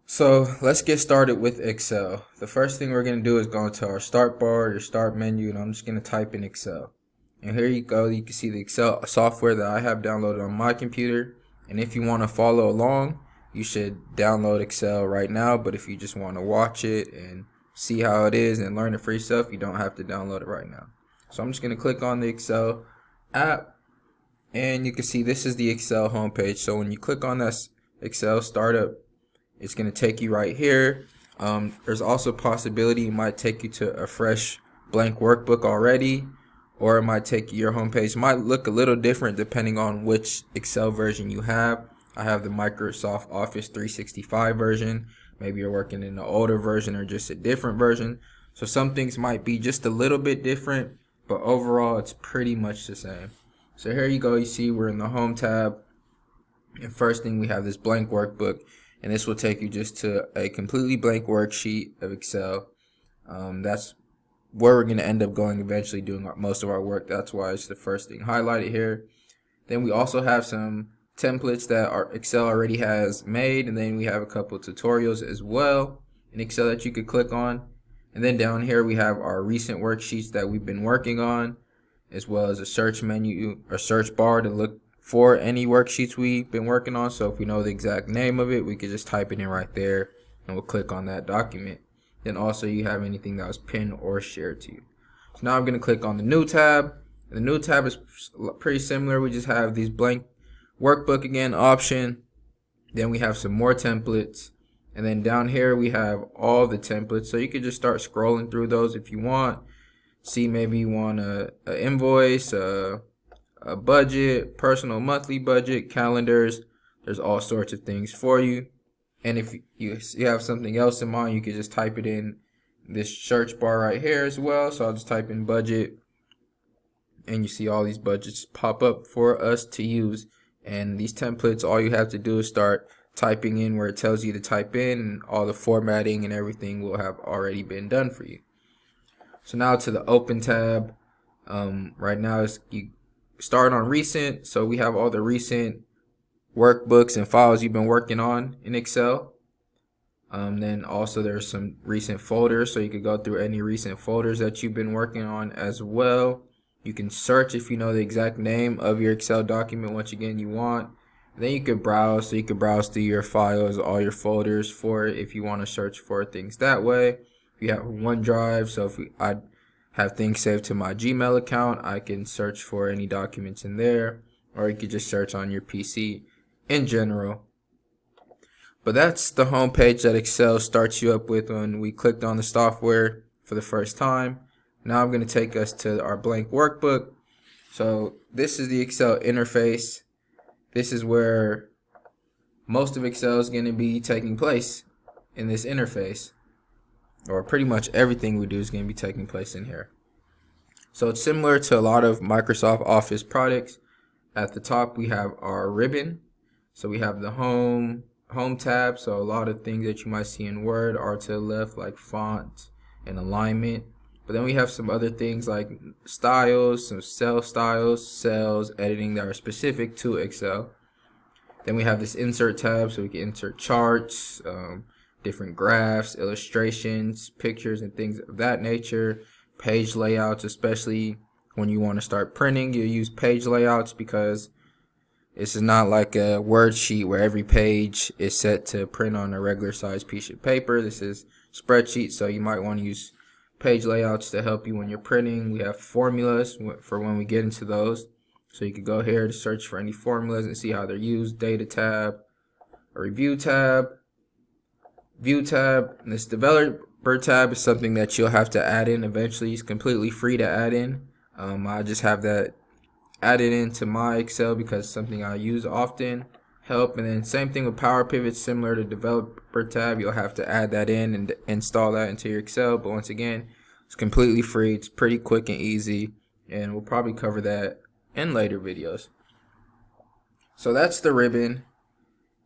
So let's get started with Excel. The first thing we're going to do is go into our start bar, your start menu, and I'm just going to type in Excel. And here you go, you can see the Excel software that I have downloaded on my computer. And if you want to follow along, you should download Excel right now. But if you just want to watch it and see how it is and learn it for yourself, you don't have to download it right now. So I'm just going to click on the Excel app, and you can see this is the Excel homepage. So when you click on that Excel startup, it's going to take you right here. There's also a possibility it might take you to a fresh blank workbook already, or it might take you, your homepage might look a little different depending on which Excel version you have. I have the Microsoft Office 365 version. Maybe you're working in the older version or just a different version. So some things might be just a little bit different, but overall it's pretty much the same. So here you go, you see we're in the home tab, and first thing we have this blank workbook. And this will take you just to a completely blank worksheet of Excel. That's where we're going to end up going eventually, doing most of our work. That's why it's the first thing highlighted here. Then we also have some templates that our Excel already has made, and then we have a couple of tutorials as well in Excel that you could click on. And then down here we have our recent worksheets that we've been working on, as well as a search menu or search bar to look for any worksheets we've been working on. So if we know the exact name of it, we could just type it in right there and we'll click on that document. Then also you have anything that was pinned or shared to you. So now I'm going to click on the new tab. The new tab is pretty similar. We just have these blank workbook again option. Then we have some more templates. And then down here we have all the templates. So you could just start scrolling through those if you want. See, maybe you want a invoice, a budget, personal monthly budget, calendars. There's all sorts of things for you. And if you have something else in mind, you can just type it in this search bar right here as well. So I'll just type in budget, and you see all these budgets pop up for us to use. And these templates, all you have to do is start typing in where it tells you to type in, and all the formatting and everything will have already been done for you. So now to the open tab. Right now you start on recent, so we have all the recent workbooks and files you've been working on in Excel. Then also there's some recent folders, so you could go through any recent folders that you've been working on as well. You can search if you know the exact name of your Excel document, once again you want. Then you could browse, so you could browse through your files, all your folders for it if you want to search for things that way. If you have OneDrive, so if I have things saved to my Gmail account, I can search for any documents in there, or you could just search on your PC in general. But that's the home page that Excel starts you up with when we clicked on the software for the first time. Now I'm going to take us to our blank workbook. So this is the Excel interface. This is where most of Excel is going to be taking place, in this interface. Or pretty much everything we do is going to be taking place in here. So it's similar to a lot of Microsoft Office products. At the top we have our ribbon. So we have the home tab. So a lot of things that you might see in Word are to the left, like font and alignment. But then we have some other things like styles, some cell styles, cells, editing that are specific to Excel. Then we have this insert tab, so we can insert charts, different graphs, illustrations, pictures, and things of that nature. Page layouts, especially when you want to start printing, you use page layouts because this is not like a Word sheet where every page is set to print on a regular size piece of paper. This is spreadsheet, so you might want to use page layouts to help you when you're printing. We have formulas for when we get into those. So you could go here to search for any formulas and see how they're used. Data tab, a review tab, view tab, and this developer tab is something that you'll have to add in eventually. It's completely free to add in. I just have that added into my Excel because it's something I use often. Help, and then same thing with Power Pivot, similar to developer tab. You'll have to add that in and install that into your Excel. But once again, it's completely free. It's pretty quick and easy, and we'll probably cover that in later videos. So that's the ribbon.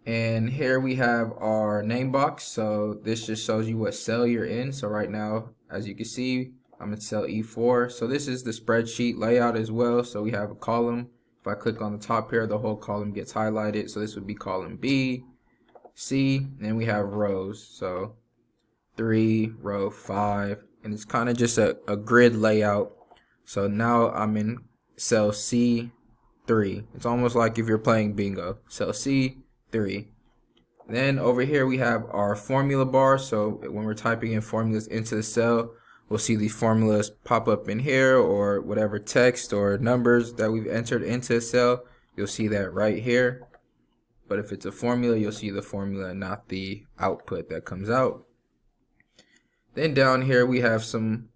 And here we have our name box. So this just shows you what cell you're in. So right now, as you can see, I'm in cell E4. So this is the spreadsheet layout as well. So we have a column. If I click on the top here, the whole column gets highlighted. So this would be column B, C, and we have rows. So 3, row 5, and it's kind of just a grid layout. So now I'm in cell C3. It's almost like if you're playing bingo. Cell C3. Then over here we have our formula bar. So when we're typing in formulas into the cell, we'll see these formulas pop up in here, or whatever text or numbers that we've entered into a cell, you'll see that right here. But if it's a formula, you'll see the formula, not the output that comes out. Then down here we have some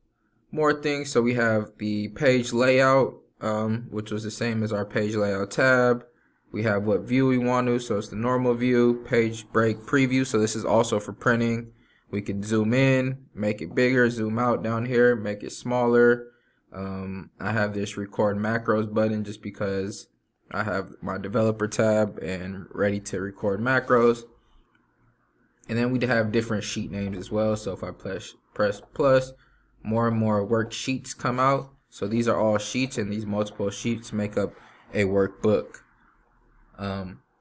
more things. So we have the page layout, which was the same as our page layout tab. We have what view we want to, so it's the normal view, page break preview. So this is also for printing. We could zoom in, make it bigger, zoom out down here, make it smaller. I have this record macros button just because I have my developer tab and ready to record macros. And then we have different sheet names as well. So if I press plus, more and more worksheets come out. So these are all sheets, and these multiple sheets make up a workbook.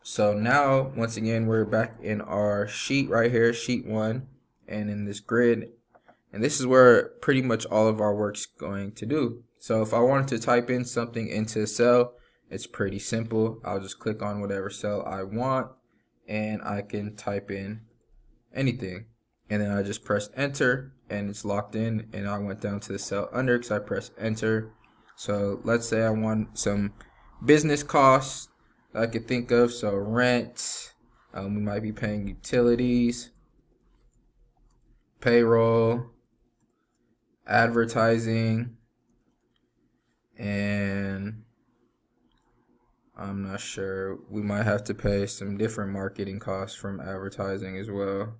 So now, once again, we're back in our sheet right here, sheet 1, and in this grid. And this is where pretty much all of our work's going to do. So if I wanted to type in something into a cell, it's pretty simple. I'll just click on whatever cell I want, and I can type in anything. And then I just press enter, and it's locked in, and I went down to the cell under because I pressed enter. So let's say I want some business costs I could think of. So rent, we might be paying utilities, payroll, advertising, and I'm not sure, we might have to pay some different marketing costs from advertising as well.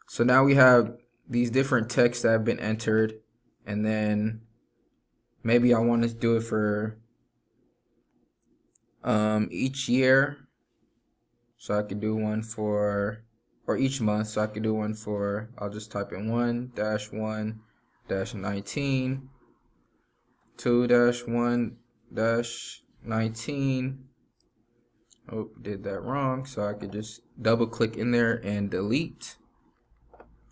So now we have these different texts that have been entered, and then maybe I want to do it for each year. So I could do one for, or each month, so I could do one for, I'll just type in 1-1-19, 2-1-19. Oh, did that wrong. So I could just double click in there and delete.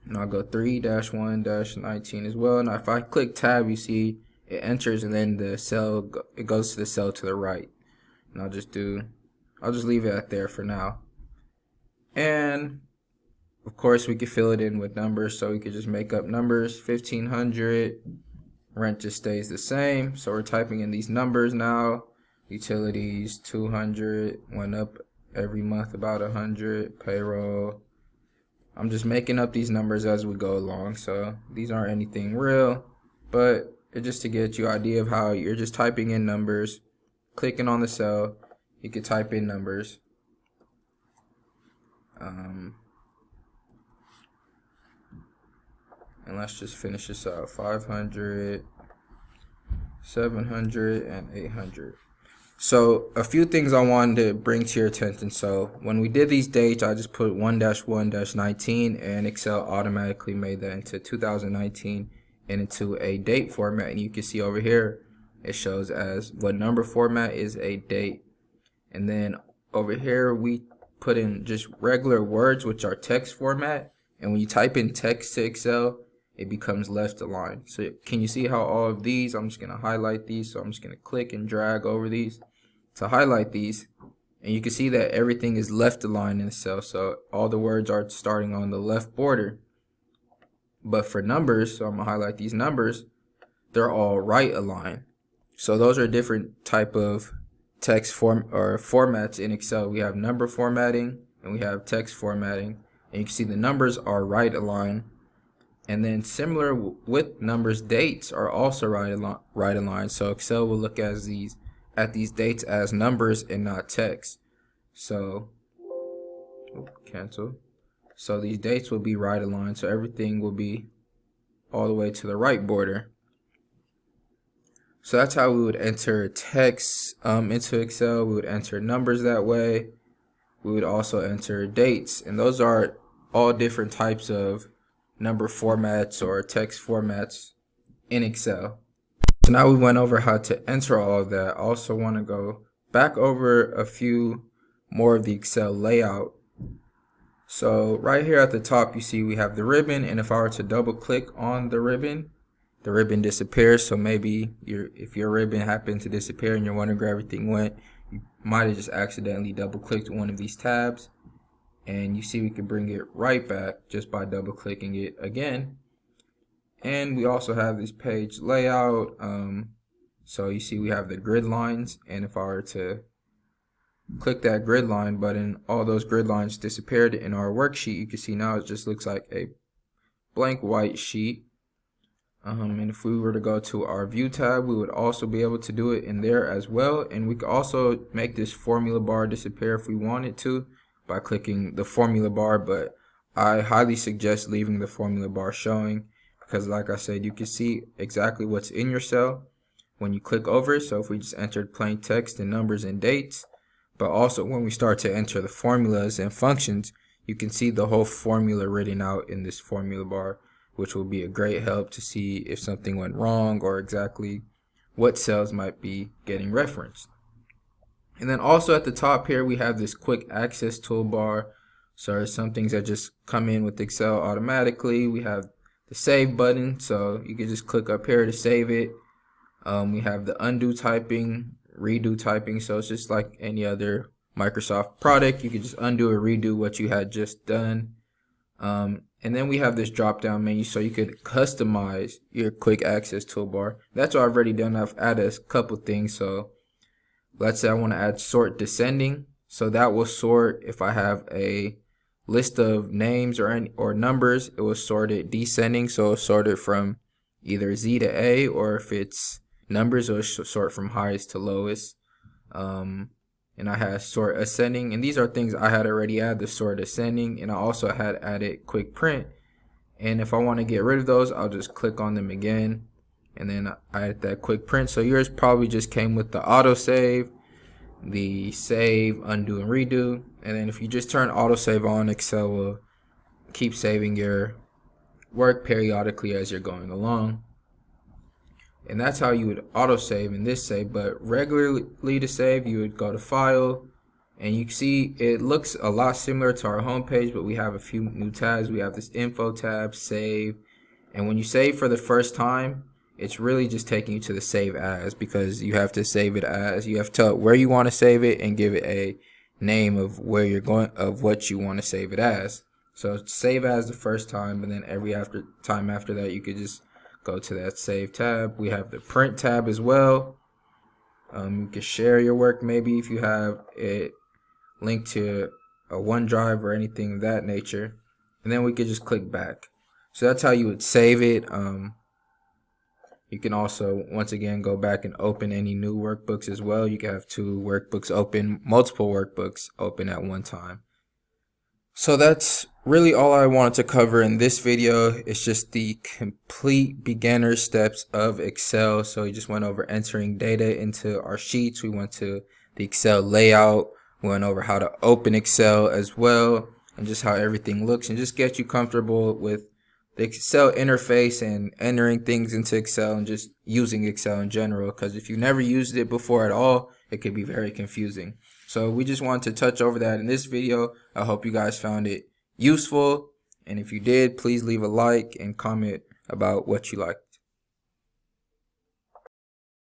And I'll go 3-1-19 as well. Now if I click tab, you see it enters, and then the cell, it goes to the cell to the right. And I'll just leave it at there for now. And of course we could fill it in with numbers, so we could just make up numbers. 1500, rent just stays the same, so we're typing in these numbers now. Utilities 200, went up every month about 100. Payroll, I'm just making up these numbers as we go along, so these aren't anything real, but it's just to get you an idea of how you're just typing in numbers, clicking on the cell, you could type in numbers. And let's just finish this out. 500, 700, and 800. So a few things I wanted to bring to your attention. So when we did these dates, I just put 1-1-19, and Excel automatically made that into 2019 and into a date format. And you can see over here, it shows as what number format is a date. And then over here, we put in just regular words, which are text format. And when you type in text to Excel, it becomes left aligned. So can you see how all of these, I'm just going to highlight these. So I'm just going to click and drag over these to highlight these. And you can see that everything is left aligned in the cell. So all the words are starting on the left border. But for numbers, so I'm going to highlight these numbers, they're all right aligned. So those are different type of text formats in Excel. We have number formatting and we have text formatting. And you can see the numbers are right aligned. And then similar with numbers, dates are also right aligned. So Excel will look at these dates as numbers and not text. So cancel. So these dates will be right aligned. So everything will be all the way to the right border. So that's how we would enter text into Excel. We would enter numbers that way. We would also enter dates, and those are all different types of number formats or text formats in Excel. So now we went over how to enter all of that. I also want to go back over a few more of the Excel layout So right here at the top, you see we have the ribbon, and if I were to double click on the ribbon disappears. So maybe if your ribbon happened to disappear and you're wondering where everything went, you might have just accidentally double clicked one of these tabs, and you see we can bring it right back just by double clicking it again. And we also have this page layout. So you see we have the grid lines, and if I were to click that grid line button, all those grid lines disappeared in our worksheet. You can see now it just looks like a blank white sheet. And if we were to go to our view tab, we would also be able to do it in there as well. And we could also make this formula bar disappear if we wanted to by clicking the formula bar, but I highly suggest leaving the formula bar showing, because like I said, you can see exactly what's in your cell when you click over it. So if we just entered plain text and numbers and dates, but also when we start to enter the formulas and functions, you can see the whole formula written out in this formula bar, which will be a great help to see if something went wrong or exactly what cells might be getting referenced. And then also at the top here, we have this quick access toolbar. So there's some things that just come in with Excel automatically. We have the save button, so you can just click up here to save it. We have the undo typing, redo typing, so it's just like any other Microsoft product. You can just undo or redo what you had just done. And then we have this drop down menu, so you could customize your quick access toolbar. That's what I've already done. I've added a couple things. So let's say I want to add sort descending, so that will sort if I have a list of names or numbers, it will sort it descending, so it'll sort it from either Z to A, or if it's numbers, it'll sort from highest to lowest. And I had sort ascending, and these are things I had already added, the sort ascending, and I also had added quick print. And if I want to get rid of those, I'll just click on them again, and then I add that quick print. So yours probably just came with the autosave, the save, undo, and redo. And then if you just turn autosave on, Excel will keep saving your work periodically as you're going along. And that's how you would autosave in this save. But regularly to save, you would go to File, and you can see it looks a lot similar to our home page, but we have a few new tabs. We have this Info tab, Save, and when you save for the first time, it's really just taking you to the Save As, because you have to save it as. You have to tell it where you want to save it and give it a name of where you're going, of what you want to save it as. So save as the first time, and then every time after that, you could just go to that Save tab. We have the Print tab as well. You can share your work, maybe if you have it linked to a OneDrive or anything of that nature, and then we could just click back. So that's how you would save it. You can also, once again, go back and open any new workbooks as well. You can have two workbooks open, multiple workbooks open at one time. So that's really all I wanted to cover in this video. It's just the complete beginner steps of Excel. So we just went over entering data into our sheets. We went to the Excel layout. We went over how to open Excel as well, and just how everything looks, and just get you comfortable with the Excel interface and entering things into Excel and just using Excel in general, because if you've never used it before at all, it could be very confusing. So we just wanted to touch over that in this video. I hope you guys found it useful, and if you did, please leave a like and comment about what you liked.